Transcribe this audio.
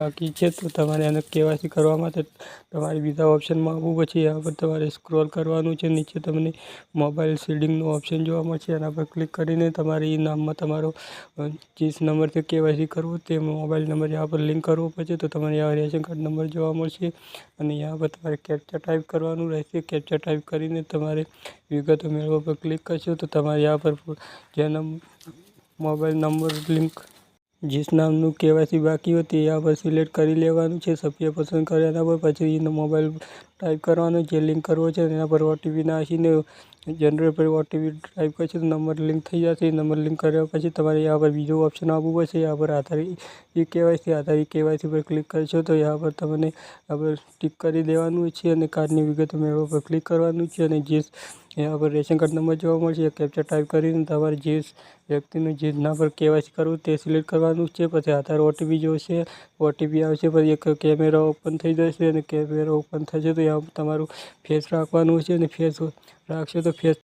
બાકી છે તો તમારે આને કેવાયસી કરવા માટે તમારે બીજા ઓપ્શનમાં આવવું પછી यहाँ પર તમારે સ્ક્રોલ કરવાનું છે। નીચે તમને મોબાઈલ શિલ્ડિંગનું ઓપ્શન જોવા મળશે, એના પર ક્લિક કરીને તમારે એ નામમાં તમારો जिस નંબરથી કેવાયસી કરવું તે મોબાઈલ નંબર यहाँ પર લિંક કરવો પડશે। તો તમારે यहाँ રેશન કાર્ડ નંબર જોવા મળશે અને यहाँ પર તમારે કેપ્ચા ટાઈપ કરવાનું રહેશે। કેપ્ચા ટાઈપ કરીને તમારે વિગતો મેળવવા પર ક્લિક કરશો તો તમારે यहाँ પર જેના મોબાઈલ નંબર લિંક जिस નામનું કેવાયસી બાકી હોય તે यहाँ પર સિલેક્ટ કરી લેવાનું છે। સભ્ય પસંદ કર્યા પર પછી એનો મોબાઈલ ટાઈપ કરવાનો, જે લિંક કરવો છે એના પર ઓટીપી નાખીને જનરેટ પર ઓટીપી ટાઈપ કરશે તો નંબર લિંક થઈ જશે। નંબર લિંક કર્યા પછી તમારે यहाँ પર બીજો ઓપ્શન આવવું પડશે। यहाँ पर આધાર ઈ કેવાયસી પર ક્લિક કરશો તો यहाँ પર તમને यहाँ પર ટિક કરી દેવાનું છે અને કાર્ડની વિગતો મેળવવા પર ક્લિક કરવાનું છે અને જે यहाँ पर રેશન કાર્ડ નંબર જોવા મળશે, કેપ્ચા ટાઈપ કરીને તમારે જે વ્યક્તિનું જેના પર કેવાયસી કરવું તે સિલેક્ટ કરવાનું છે। પછી આધાર ઓટીપી જોશે, ઓટીપી આવશે, પછી એક કેમેરા ઓપન થઈ જશે અને કેમેરા ઓપન થશે તો यहाँ તમારું ફેસ રાખવાનું છે અને ફેસ રાખશો તો ફેસ